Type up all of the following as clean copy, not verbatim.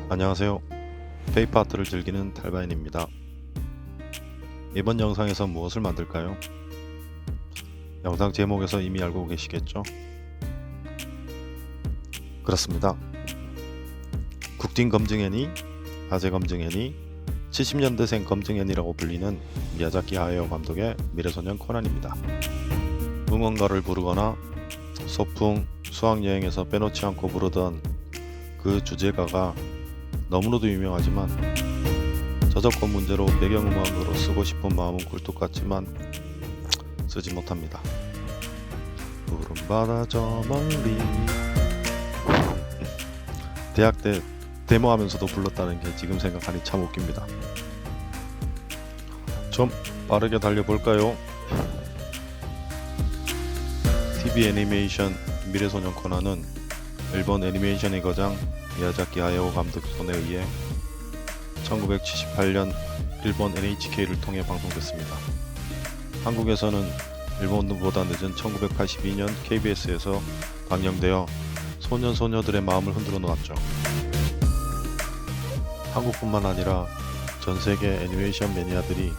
안녕하세요. 페이퍼 아트를 즐기는 탈바인입니다. 이번 영상에서 무엇을 만들까요? 영상 제목에서 이미 알고 계시겠죠? 그렇습니다. 국딘 검증애니, 아재 검증애니, 70년대생 검증애니라고 불리는 미야자키 하야오 감독의 미래소년 코난입니다. 응원가를 부르거나 소풍, 수학여행에서 빼놓지 않고 부르던 그 주제가가 너무나도 유명하지만 저작권 문제로 배경음악으로 쓰고 싶은 마음은 굴뚝 같지만 쓰지 못합니다. 푸른 바다 저 멀리. 대학 때 데모하면서도 불렀다는 게 지금 생각하니 참 웃깁니다. 좀 빠르게 달려볼까요? TV 애니메이션 미래소년 코난은 일본 애니메이션의 거장 미야자키 하야오 감독 손에 의해 1978년 일본 NHK를 통해 방송됐습니다. 한국에서는 일본보다 늦은 1982년 KBS에서 방영되어 소년 소녀들의 마음을 흔들어 놓았죠. 한국뿐만 아니라 전 세계 애니메이션 매니아들이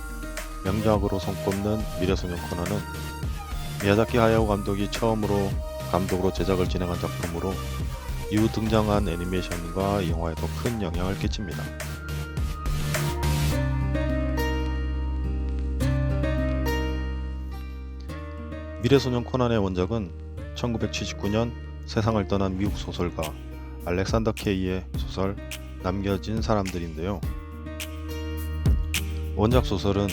명작으로 손꼽는 미래소년 코난은 미야자키 하야오 감독이 처음으로 감독으로 제작을 진행한 작품으로 이후 등장한 애니메이션과 영화에도 큰 영향을 끼칩니다. 미래소년 코난의 원작은 1979년 세상을 떠난 미국 소설가 알렉산더 케이의 소설 남겨진 사람들인데요. 원작 소설은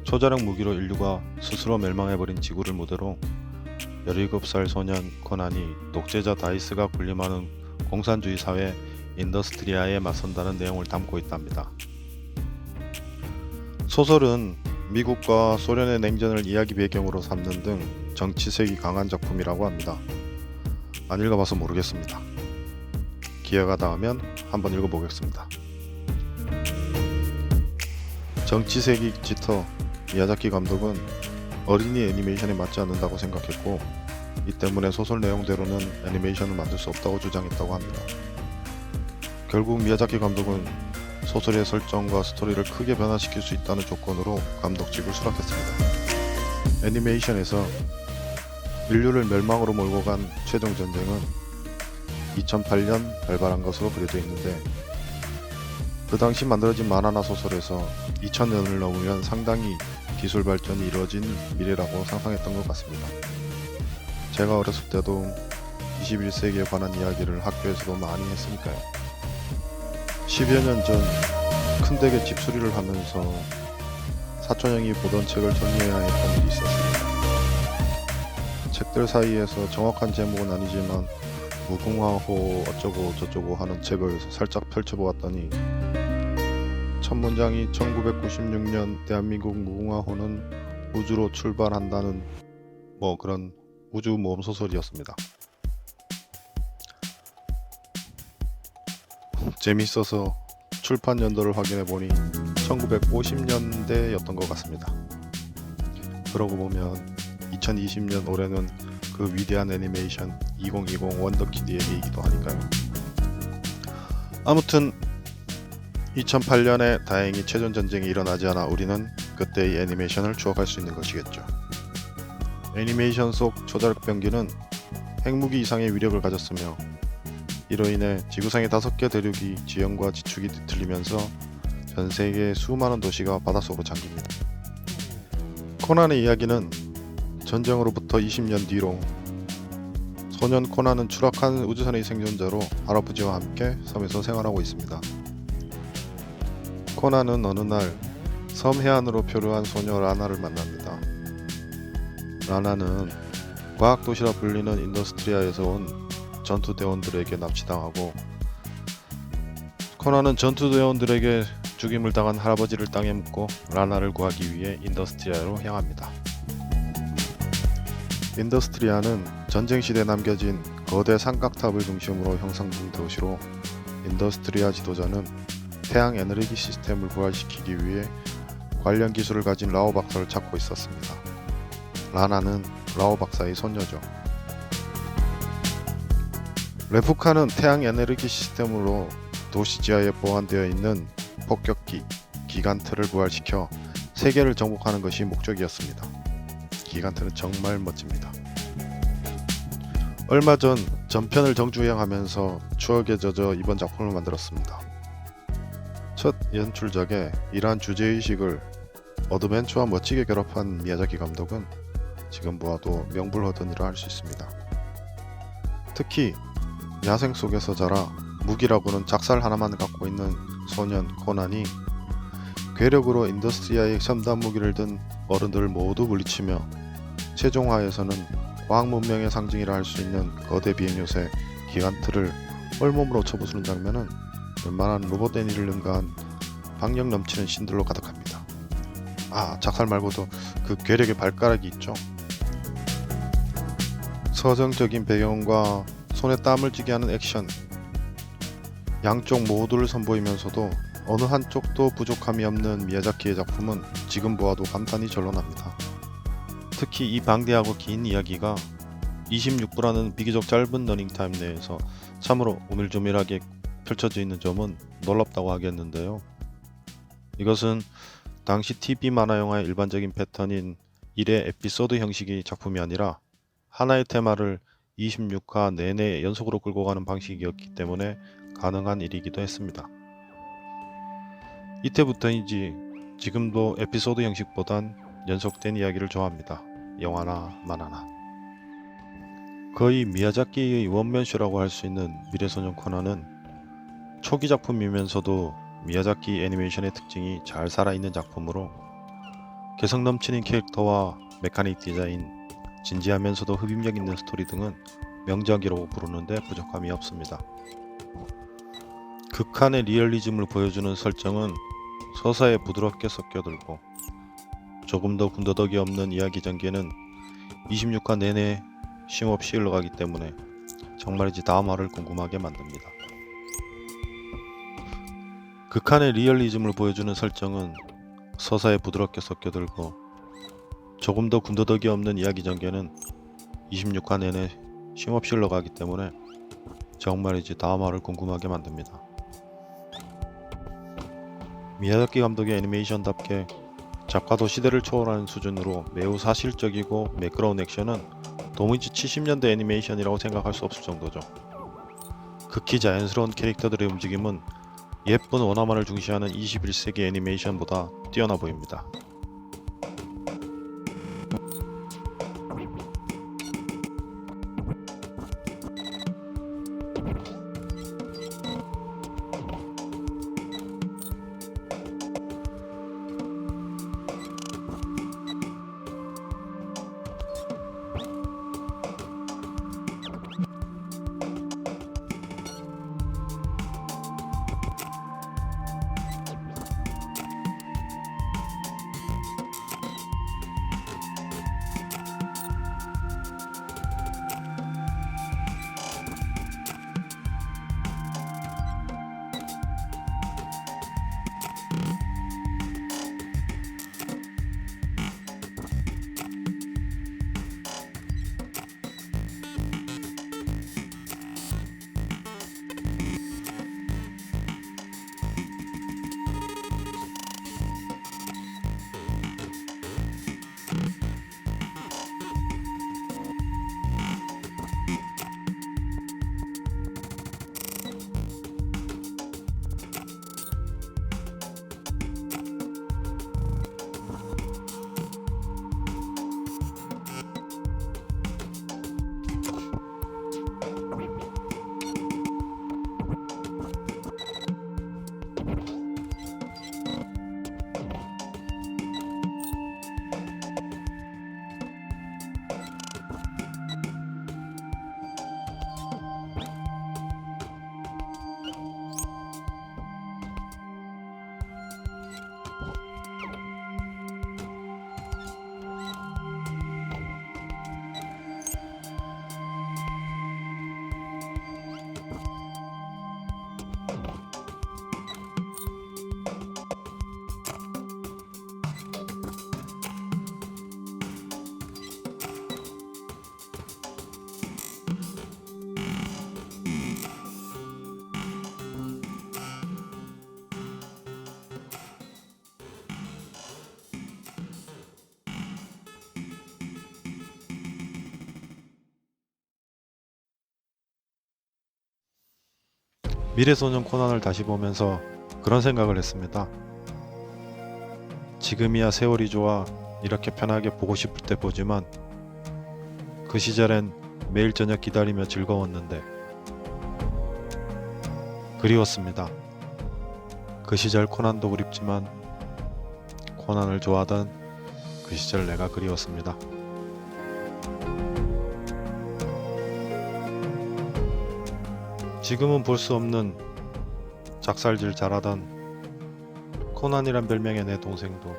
초자력 무기로 인류가 스스로 멸망해버린 지구를 무대로 17살 소년 코난이 독재자 다이스가 군림하는 공산주의 사회 인더스트리아에 맞선다는 내용을 담고 있답니다. 소설은 미국과 소련의 냉전을 이야기 배경으로 삼는 등 정치색이 강한 작품이라고 합니다. 안 읽어봐서 모르겠습니다. 기회가 닿으면 한번 읽어보겠습니다. 정치색이 짙어 미야자키 감독은 어린이 애니메이션에 맞지 않는다고 생각했고 이 때문에 소설 내용대로는 애니메이션을 만들 수 없다고 주장했다고 합니다. 결국 미야자키 감독은 소설의 설정과 스토리를 크게 변화시킬 수 있다는 조건으로 감독직을 수락했습니다. 애니메이션에서 인류를 멸망으로 몰고 간 최종 전쟁은 2008년 발발한 것으로 그려져 있는데 그 당시 만들어진 만화나 소설에서 2000년을 넘으면 상당히 기술 발전이 이루어진 미래라고 상상했던 것 같습니다. 제가 어렸을 때도 21세기에 관한 이야기를 학교에서도 많이 했으니까요. 10여 년 전 큰 댁에 집수리를 하면서 사촌형이 보던 책을 정리해야 했던 일이 있었습니다. 책들 사이에서 정확한 제목은 아니지만 무궁화호 어쩌고 저쩌고 하는 책을 살짝 펼쳐보았더니 첫 문장이 1996년 대한민국 무궁화호는 우주로 출발한다는 그런 우주 모험 소설이었습니다. 재밌어서 출판 연도를 확인해 보니 1950년대였던 것 같습니다. 그러고 보면 2020년 올해는 그 위대한 애니메이션 2020 원더키드의 해이기도 하니까요. 아무튼 2008년에 다행히 최전전쟁이 일어나지 않아 우리는 그때의 애니메이션을 추억할 수 있는 것이겠죠. 애니메이션 속 초자력 병기는 핵무기 이상의 위력을 가졌으며 이로 인해 지구상의 5개 대륙이 지형과 지축이 뒤틀리면서 전 세계의 수많은 도시가 바닷속으로 잠깁니다. 코난의 이야기는 전쟁으로부터 20년 뒤로 소년 코난은 추락한 우주선의 생존자로 할아버지와 함께 섬에서 생활하고 있습니다. 코난은 어느 날 섬 해안으로 표류한 소녀 라나를 만납니다. 라나는 과학도시라 불리는 인더스트리아에서 온 전투대원들에게 납치당하고 코난은 전투대원들에게 죽임을 당한 할아버지를 땅에 묻고 라나를 구하기 위해 인더스트리아로 향합니다. 인더스트리아는 전쟁시대에 남겨진 거대 삼각탑을 중심으로 형성된 도시로 인더스트리아 지도자는 태양 에너지 시스템을 부활시키기 위해 관련 기술을 가진 라오 박사를 찾고 있었습니다. 라나는 라오 박사의 손녀죠. 레프카는 태양 에너지 시스템으로 도시 지하에 보관되어 있는 폭격기 기간트를 부활시켜 세계를 정복하는 것이 목적이었습니다. 기간트는 정말 멋집니다. 얼마 전 전편을 정주행하면서 추억에 젖어 이번 작품을 만들었습니다. 첫 연출작에 이러한 주제의식을 어드벤처와 멋지게 결합한 미야자키 감독은 지금 보아도 명불허전이라 할 수 있습니다. 특히 야생 속에서 자라 무기라고는 작살 하나만 갖고 있는 소년 코난이 괴력으로 인더스트리아의 첨단 무기를 든 어른들을 모두 물리치며 최종화에서는 과학 문명의 상징이라 할 수 있는 거대 비행 요새 기간트를 얼몸으로 쳐부수는 장면은 웬만한 로봇 애니를 능가한 박력 넘치는 신들로 가득합니다. 작살 말고도 그 괴력의 발가락이 있죠. 서정적인 배경과 손에 땀을 쥐게 하는 액션, 양쪽 모두를 선보이면서도 어느 한쪽도 부족함이 없는 미야자키의 작품은 지금 보아도 감탄이 절로 납니다. 특히 이 방대하고 긴 이야기가 26부라는 비교적 짧은 러닝타임 내에서 참으로 오밀조밀하게 펼쳐져 있는 점은 놀랍다고 하겠는데요. 이것은 당시 TV 만화 영화의 일반적인 패턴인 1회 에피소드 형식의 작품이 아니라 하나의 테마를 26화 내내 연속으로 끌고 가는 방식이었기 때문에 가능한 일이기도 했습니다. 이때부터인지 지금도 에피소드 형식보단 연속된 이야기를 좋아합니다. 영화나 만화나. 거의 미야자키의 원맨쇼라고 할 수 있는 미래소년 코난은 초기 작품이면서도 미야자키 애니메이션의 특징이 잘 살아있는 작품으로 개성 넘치는 캐릭터와 메카닉 디자인, 진지하면서도 흡입력 있는 스토리 등은 명작이라고 부르는데 부족함이 없습니다. 극한의 리얼리즘을 보여주는 설정은 서사에 부드럽게 섞여들고 조금 더 군더더기 없는 이야기 전개는 26화 내내 쉼없이 흘러가기 때문에 정말이지 다음 화를 궁금하게 만듭니다. 극한의 리얼리즘을 보여주는 설정은 서사에 부드럽게 섞여들고 조금 더 군더더기 없는 이야기 전개는 26화 내내 쉼없이 흘러가기 때문에 정말이지 다음 화를 궁금하게 만듭니다. 미야자키 감독의 애니메이션답게 작가도 시대를 초월하는 수준으로 매우 사실적이고 매끄러운 액션은 도무지 70년대 애니메이션이라고 생각할 수 없을 정도죠. 극히 자연스러운 캐릭터들의 움직임은 예쁜 원화만을 중시하는 21세기 애니메이션보다 뛰어나 보입니다. 미래소년 코난을 다시 보면서 그런 생각을 했습니다. 지금이야 세월이 좋아 이렇게 편하게 보고 싶을 때 보지만 그 시절엔 매일 저녁 기다리며 즐거웠는데 그리웠습니다. 그 시절 코난도 그립지만 코난을 좋아하던 그 시절 내가 그리웠습니다. 지금은 볼 수 없는 작살질 잘하던 코난이란 별명의 내 동생도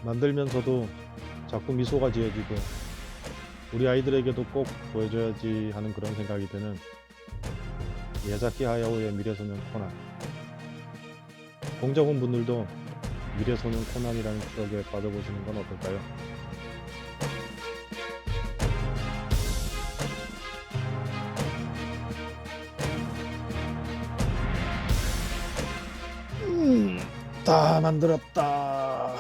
만들면서도 자꾸 미소가 지어지고 우리 아이들에게도 꼭 보여줘야지 하는 그런 생각이 드는 미야자키 하야오의 미래소년 코난. 공작원 분들도 미래소년 코난이라는 추억에 빠져보시는 건 어떨까요? 다 만들었다.